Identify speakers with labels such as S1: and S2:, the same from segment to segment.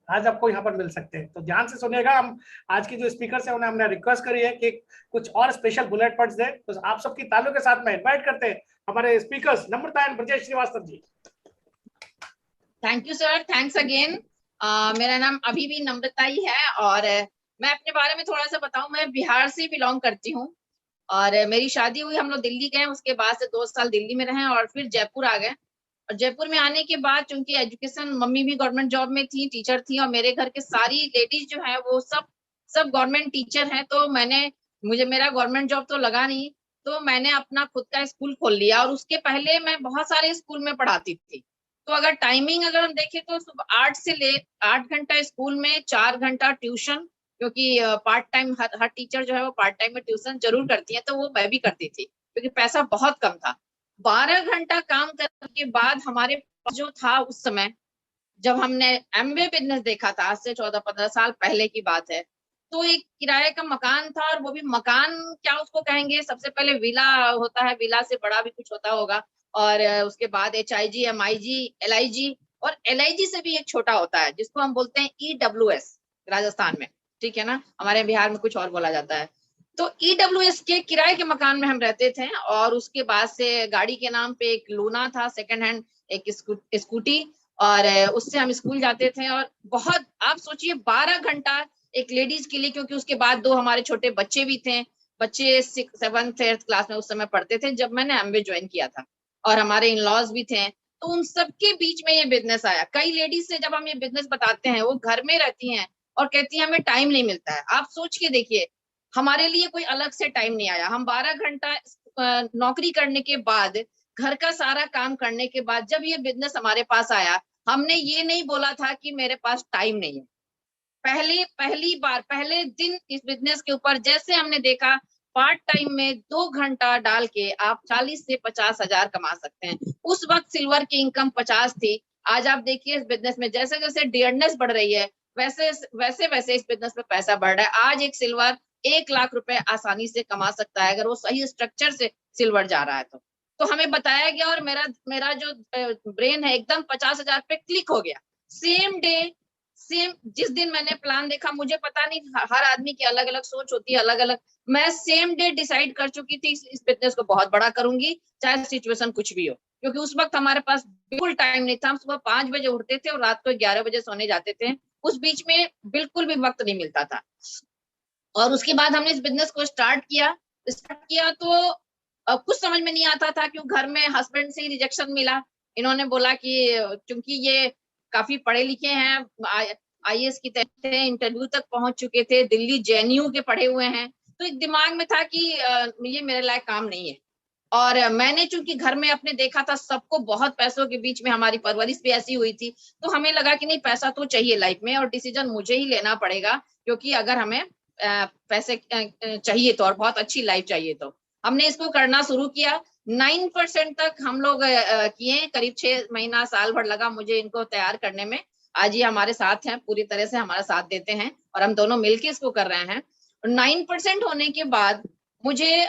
S1: आज आपको यहाँ पर मिल सकते हैं। तो ध्यान से सुनिएगा। हम आज की जो स्पीकर है उन्हें हमने रिक्वेस्ट करी है कि कुछ और स्पेशल बुलेट पॉइंट्स दें, तो आप सबकी तालियों के साथ में इन्वाइट करते हैं हमारे speakers Namrata and Brajesh Shrivastava ji.
S2: Thank you sir, thanks again. मेरा नाम अभी भी नम्रता ही है और मैं अपने बारे में थोड़ा सा बताऊं। मैं बिहार से बिलोंग करती हूँ और मेरी शादी हुई, हम लोग दिल्ली गए, उसके बाद से 2 साल दिल्ली में रहे और फिर जयपुर आ गए। और जयपुर में आने के बाद चूंकि एजुकेशन, मम्मी भी गवर्नमेंट जॉब में थी, टीचर थी, और मेरे घर के सारी लेडीज जो है वो सब सब गवर्नमेंट टीचर हैं। तो मुझे मेरा गवर्नमेंट जॉब तो लगा नहीं, तो मैंने अपना खुद का स्कूल खोल लिया। और उसके पहले मैं बहुत सारे स्कूल में पढ़ाती थी। तो अगर टाइमिंग अगर हम देखें तो सुबह 8 घंटा स्कूल में, 4 घंटा ट्यूशन, क्योंकि पार्ट टाइम हर टीचर जो है वो पार्ट टाइम में ट्यूशन जरूर करती है, तो वो मैं भी करती थी क्योंकि पैसा बहुत कम था। 12 घंटा काम करने के बाद हमारे पास जो था उस समय, जब हमने एमवे बिजनेस देखा था, आज से 14-15 साल पहले की बात है, तो एक किराए का मकान था। और वो भी मकान क्या उसको कहेंगे, सबसे पहले विला होता है, विला से बड़ा भी कुछ होता होगा, और उसके बाद HIG, MIG, LIG, और LIG से भी एक छोटा होता है जिसको हम बोलते हैं EWS राजस्थान में, ठीक है ना, हमारे बिहार में कुछ और बोला जाता है। तो EWS के किराए के मकान में हम रहते थे। और उसके बाद से गाड़ी के नाम पे एक लूना था, सेकंड हैंड एक स्कूटी, और उससे हम स्कूल जाते थे। और बहुत, आप सोचिए 12 घंटा एक लेडीज के लिए, क्योंकि उसके बाद 2 हमारे छोटे बच्चे भी थे। बच्चे 6th-7th क्लास में उस समय पढ़ते थे जब मैंने एमवे ज्वाइन किया था, और हमारे इन लॉज भी थे। तो उन सबके बीच में ये बिजनेस आया। कई लेडीज से जब हम ये बिजनेस बताते हैं, वो घर में रहती हैं और कहती हैं हमें टाइम नहीं मिलता है। आप सोच के देखिए, हमारे लिए कोई अलग से टाइम नहीं आया। हम 12 घंटा नौकरी करने के बाद, घर का सारा काम करने के बाद, जब ये बिजनेस हमारे पास आया, हमने ये नहीं बोला था कि मेरे पास टाइम नहीं है। पहली बार पहले दिन इस बिजनेस के ऊपर जैसे हमने देखा, पार्ट टाइम में 2 घंटा डाल के आप 40 से 50 हजार कमा सकते हैं। उस वक्त सिल्वर की इनकम 50 थी। आज आप देखिए इस बिजनेस में जैसे जैसे डियरनेस बढ़ रही है, वैसे वैसे वैसे इस बिजनेस में पैसा बढ़ रहा है। आज एक सिल्वर 1 लाख रुपए आसानी से कमा सकता है अगर वो सही स्ट्रक्चर से सिल्वर जा रहा है तो हमें बताया गया, और मेरा मेरा जो ब्रेन है एकदम 50 हजार पे क्लिक हो गया। सेम डे, सेम जिस दिन मैंने प्लान देखा, मुझे पता नहीं, हर आदमी की अलग अलग सोच होती है, अलग अलग। मैं सेम डे डिसाइड कर चुकी थी इस बिजनेस को बहुत बड़ा करूंगी, चाहे सिचुएशन कुछ भी हो। क्योंकि उस वक्त हमारे पास बिल्कुल टाइम नहीं था। हम सुबह 5 बजे उठते थे और रात को 11 बजे सोने जाते थे। उस बीच में बिल्कुल भी वक्त नहीं मिलता था। और उसके बाद हमने इस बिजनेस को स्टार्ट किया तो कुछ समझ में नहीं आता था, क्यों घर में हस्बैंड से ही रिजेक्शन मिला। इन्होंने बोला कि क्योंकि ये काफी पढ़े लिखे हैं, IAS की तैयारी थे, इंटरव्यू तक पहुंच चुके थे, दिल्ली JNU के पढ़े हुए हैं। तो एक दिमाग में था कि ये मेरे लायक काम नहीं है। और मैंने चूंकि घर में अपने देखा था सबको, बहुत पैसों के बीच में हमारी परवरिश भी ऐसी हुई थी, तो हमें लगा कि नहीं, पैसा तो चाहिए लाइफ में और डिसीजन मुझे ही लेना पड़ेगा, क्योंकि अगर हमें पैसे चाहिए तो, और बहुत अच्छी लाइफ चाहिए तो हमने इसको करना शुरू किया। 9% तक हम लोग किए, करीब 6 महीना साल भर लगा मुझे इनको तैयार करने में। आज ये हमारे साथ हैं, पूरी तरह से हमारा साथ देते हैं, और हम दोनों मिलकर इसको कर रहे हैं। 9% होने के बाद मुझे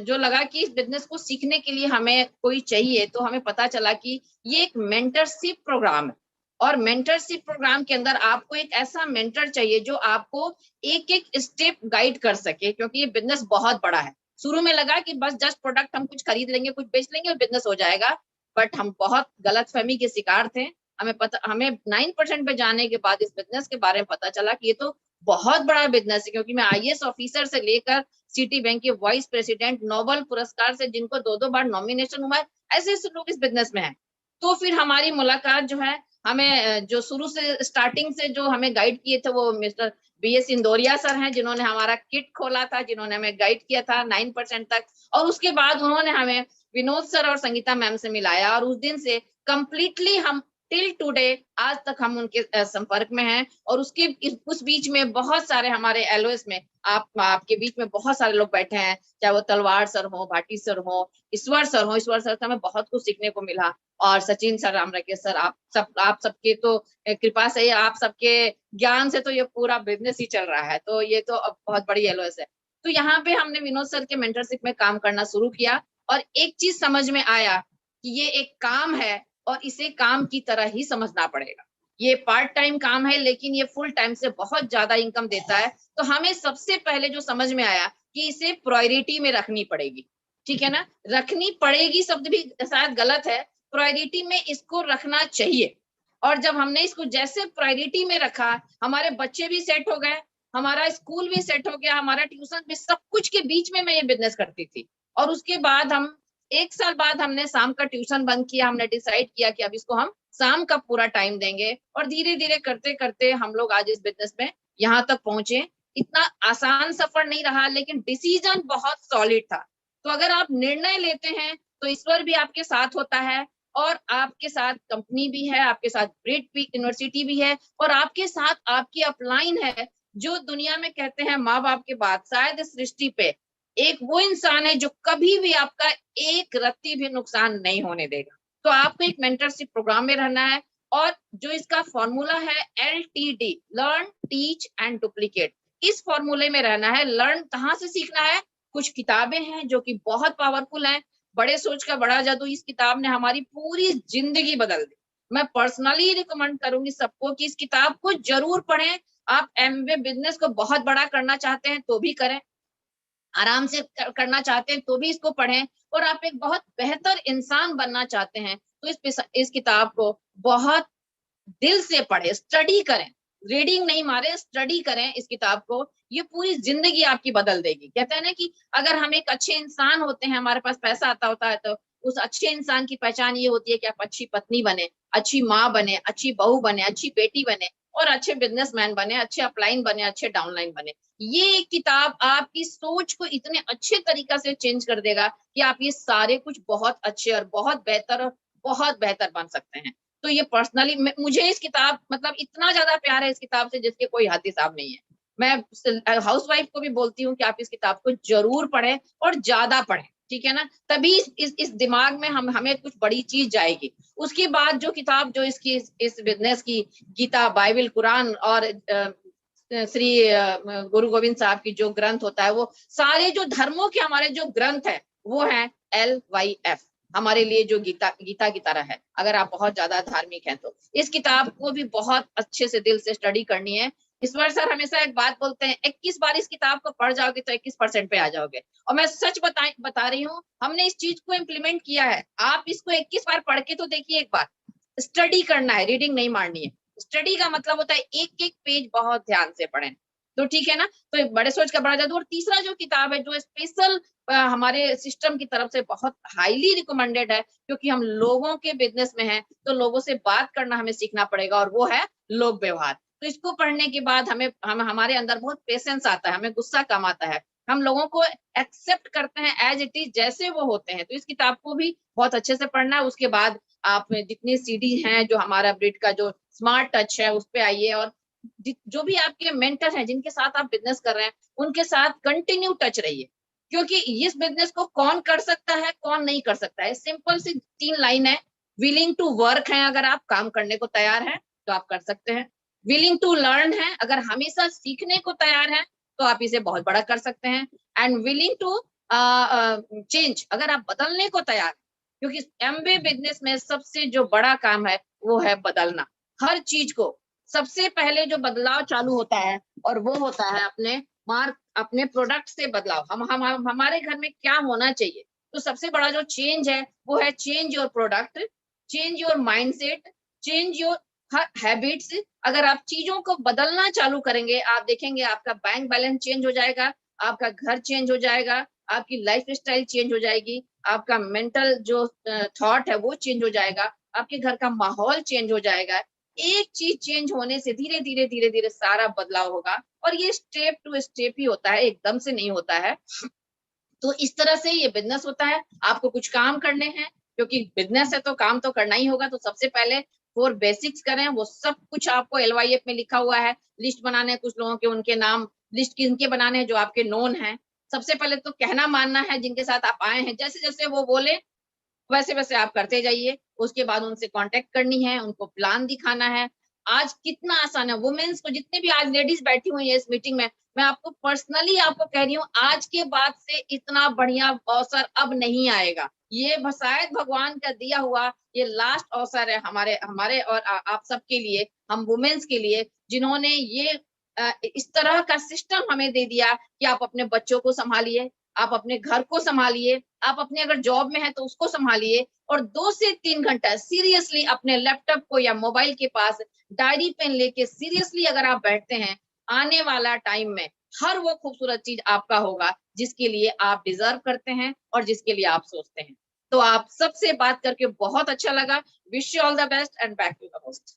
S2: जो लगा कि इस बिजनेस को सीखने के लिए हमें कोई चाहिए, तो हमें पता चला कि ये एक मेंटरशिप प्रोग्राम है। और मेंटरशिप प्रोग्राम के अंदर आपको एक ऐसा मेंटर चाहिए जो आपको एक एक स्टेप गाइड कर सके, क्योंकि ये बिजनेस बहुत बड़ा है। शुरू में लगा कि बस जस्ट प्रोडक्ट हम कुछ खरीद लेंगे, कुछ बेच लेंगे और बिजनेस हो जाएगा, बट हम बहुत गलतफहमी के शिकार थे। हमें 9% पे जाने के बाद इस बिजनेस के बारे में पता चला कि ये तो बहुत बड़ा बिजनेस है, क्योंकि मैं IAS ऑफिसर से लेकर सिटी बैंक के वाइस प्रेसिडेंट, नोबेल पुरस्कार से जिनको 2-2 बार नॉमिनेशन हुआ है, ऐसे ऐसे लोग इस बिजनेस में हैं। तो फिर हमारी मुलाकात जो है, हमें जो शुरू से स्टार्टिंग से जो हमें गाइड किए थे, वो मिस्टर BS इंदौरिया सर हैं, जिन्होंने हमारा किट खोला था, जिन्होंने हमें गाइड किया था 9% तक। और उसके बाद उन्होंने हमें विनोद सर और संगीता मैम से मिलाया, और उस दिन से कंप्लीटली हम टिल टुडे, आज तक हम उनके संपर्क में हैं। और उस बीच में बहुत सारे हमारे LOS में, आपके बीच में बहुत सारे लोग बैठे हैं, चाहे वो तलवार सर हो, भाटी सर हो, ईश्वर सर से हमें बहुत कुछ सीखने को मिला। और सचिन सर, राम राकेश सर, आप सबके तो कृपा से, आप सबके ज्ञान से तो ये पूरा बिजनेस ही चल रहा है। तो ये तो अब बहुत बड़ी LOS है। तो यहाँ पे हमने विनोद सर के मेंटरशिप में काम करना शुरू किया, और एक चीज समझ में आया कि ये एक काम है और इसे काम की तरह ही समझना पड़ेगा। ये पार्ट टाइम काम है, लेकिन ये फुल टाइम से बहुत ज्यादा इनकम देता है। तो हमें सबसे पहले जो समझ में आया कि इसे प्रायोरिटी में रखनी पड़ेगी, ठीक है ना। रखनी पड़ेगी शब्द भी शायद गलत है, प्रायोरिटी में इसको रखना चाहिए। और जब हमने इसको जैसे प्रायोरिटी में रखा, हमारे बच्चे भी सेट हो गए, हमारा स्कूल भी सेट हो गया, हमारा ट्यूशन भी, सब कुछ के बीच में मैं ये बिजनेस करती थी। और उसके बाद हम 1 साल बाद हमने शाम का ट्यूशन बंद किया, हमने डिसाइड किया कि अब इसको हम शाम का पूरा टाइम देंगे। और धीरे धीरे करते करते हम लोग आज इस बिजनेस में यहाँ तक पहुंचे। इतना आसान सफर नहीं रहा, लेकिन डिसीजन बहुत सॉलिड था। तो अगर आप निर्णय लेते हैं तो ईश्वर भी आपके साथ होता है, और आपके साथ कंपनी भी है, आपके साथ ग्रेट यूनिवर्सिटी भी है, और आपके साथ आपकी अपलाइन है, जो दुनिया में कहते हैं माँ बाप के बाद शायद इस सृष्टि पे एक वो इंसान है जो कभी भी आपका एक रत्ती भी नुकसान नहीं होने देगा। तो आपको एक मेंटरशिप प्रोग्राम में रहना है, और जो इसका फॉर्मूला है LTD, learn teach and duplicate, इस फॉर्मूले में रहना है। लर्न कहाँ से सीखना है? कुछ किताबें हैं जो कि बहुत पावरफुल हैं। बड़े सोच का बड़ा जादू, इस किताब ने हमारी पूरी जिंदगी बदल दी। मैं पर्सनली रिकमेंड करूंगी सबको कि इस किताब को जरूर पढ़ें। आप एमबीए बिजनेस को बहुत बड़ा करना चाहते हैं तो भी करें, आराम से करना चाहते हैं तो भी इसको पढ़ें, और आप एक बहुत बेहतर इंसान बनना चाहते हैं तो इस किताब को बहुत दिल से पढ़े, स्टडी करें। रीडिंग नहीं मारे, स्टडी करें इस किताब को। ये पूरी जिंदगी आपकी बदल देगी। कहते हैं ना कि अगर हम एक अच्छे इंसान होते हैं, हमारे पास पैसा आता होता है, तो उस अच्छे इंसान की पहचान ये होती है कि आप अच्छी पत्नी बने, अच्छी माँ बने, अच्छी बहू बने, अच्छी बेटी बने, और अच्छे बिजनेसमैन बने, अच्छे अपलाइन बने, अच्छे डाउनलाइन बने। ये किताब आपकी सोच को इतने अच्छे तरीका से चेंज कर देगा कि आप ये सारे कुछ बहुत अच्छे और बहुत बेहतर बन सकते हैं। तो ये पर्सनली मुझे इस किताब मतलब इतना ज्यादा प्यार है इस किताब से, जिसके कोई हद हिसाब नहीं है। मैं हाउसवाइफ को भी बोलती हूँ कि आप इस किताब को जरूर पढ़ें, और ज्यादा पढ़ें, ठीक है ना। तभी इस दिमाग में हमें कुछ बड़ी चीज जाएगी। उसके बाद जो किताब जो इसकी इस बिजनेस की, गीता, बाइबल, कुरान और श्री गुरु गोविंद साहब की जो ग्रंथ होता है, वो सारे जो धर्मों के हमारे जो ग्रंथ है वो है LYF, हमारे लिए जो गीता की तरह है। अगर आप बहुत ज्यादा धार्मिक हैं तो इस किताब को भी बहुत अच्छे से दिल से स्टडी करनी है। ईश्वर सर हमेशा एक बात बोलते हैं, 21 बार इस किताब को पढ़ जाओगे तो 21% पे आ जाओगे। और मैं सच बता रही हूँ, हमने इस चीज को इम्प्लीमेंट किया है। आप इसको 21 बार पढ़ के तो देखिए एक बार। स्टडी करना है, रीडिंग नहीं मारनी है। स्टडी का मतलब होता है एक एक पेज बहुत ध्यान से पढ़ें, तो ठीक है ना। तो बड़े सोच का बड़ा जादू। और तीसरा जो किताब है जो स्पेशल हमारे सिस्टम की तरफ से बहुत हाईली रिकमेंडेड है, क्योंकि हम लोगों के बिजनेस में हैं, तो लोगों से बात करना हमें सीखना पड़ेगा, और वो है लोक व्यवहार। तो इसको पढ़ने के बाद हमारे अंदर बहुत पेशेंस आता है, हमें गुस्सा कम आता है, हम लोगों को एक्सेप्ट करते हैं एज इट इज, जैसे वो होते हैं। तो इस किताब को भी बहुत अच्छे से पढ़ना है। उसके बाद आप जितनी CD हैं, जो हमारा ब्रिड का जो स्मार्ट टच है, उस पे आइए, और जो भी आपके मेंटर हैं, जिनके साथ आप बिजनेस कर रहे हैं, उनके साथ कंटिन्यू टच रहिए, क्योंकि इस बिजनेस को कौन कर सकता है, कौन नहीं कर सकता है। सिंपल सी 3 लाइन है। विलिंग टू वर्क है, अगर आप काम करने को तैयार हैं तो आप कर सकते हैं। विलिंग टू लर्न है, अगर हमेशा सीखने को तैयार हैं तो आप इसे बहुत बड़ा कर सकते हैं। एंड विलिंग टू चेंज, अगर आप बदलने को तैयार हैं, क्योंकि एमबीए बिजनेस में सबसे जो बड़ा काम है वो है बदलना। हर चीज को सबसे पहले जो बदलाव चालू होता है, और वो होता है अपने प्रोडक्ट से बदलाव। हम हमारे घर में क्या होना चाहिए। तो सबसे बड़ा जो चेंज है वो है change your product, change your mindset, change your habits. अगर आप चीजों को बदलना चालू करेंगे, आप देखेंगे आपका बैंक बैलेंस चेंज हो जाएगा, आपका घर चेंज हो जाएगा, आपकी लाइफ स्टाइल चेंज हो जाएगी, आपका मेंटल जो थॉट है वो चेंज हो जाएगा, आपके घर का माहौल चेंज हो जाएगा। एक चीज चेंज होने से धीरे धीरे सारा बदलाव होगा। और ये स्टेप टू स्टेप ही होता है, एकदम से नहीं होता है। तो इस तरह से ये बिजनेस होता है। आपको कुछ काम करने हैं, क्योंकि बिजनेस है तो काम तो करना ही होगा। तो सबसे पहले 4 बेसिक्स करें, वो सब कुछ आपको LYF में लिखा हुआ है। लिस्ट बनाने हैं कुछ लोगों के, उनके नाम लिस्ट किनके बनाने हैं, जो आपके नोन हैं। सबसे पहले तो कहना मानना है, जिनके साथ आप आए हैं, जैसे जैसे वो बोले वैसे वैसे आप करते जाइए। उसके बाद उनसे कांटेक्ट करनी है, उनको प्लान दिखाना है। आज कितना आसान है। वुमेन्स को, जितने भी आज लेडीज बैठी हुई है इस मीटिंग में, मैं आपको पर्सनली आपको कह रही हूँ, आज के बाद से इतना बढ़िया अवसर अब नहीं आएगा। ये शायद भगवान का दिया हुआ ये लास्ट अवसर है हमारे और आप सबके लिए, हम वुमेन्स के लिए, जिन्होंने ये इस तरह का सिस्टम हमें दे दिया कि आप अपने बच्चों को संभालिए, आप अपने घर को संभालिए, आप अपने अगर जॉब में है तो उसको संभालिए, और 2 से 3 घंटा सीरियसली अपने लैपटॉप को या मोबाइल के पास डायरी पेन लेके सीरियसली अगर आप बैठते हैं, आने वाला टाइम में हर वो खूबसूरत चीज आपका होगा जिसके लिए आप डिजर्व करते हैं और जिसके लिए आप सोचते हैं। तो आप सबसे बात करके बहुत अच्छा लगा। Wish you all the best and back to the host.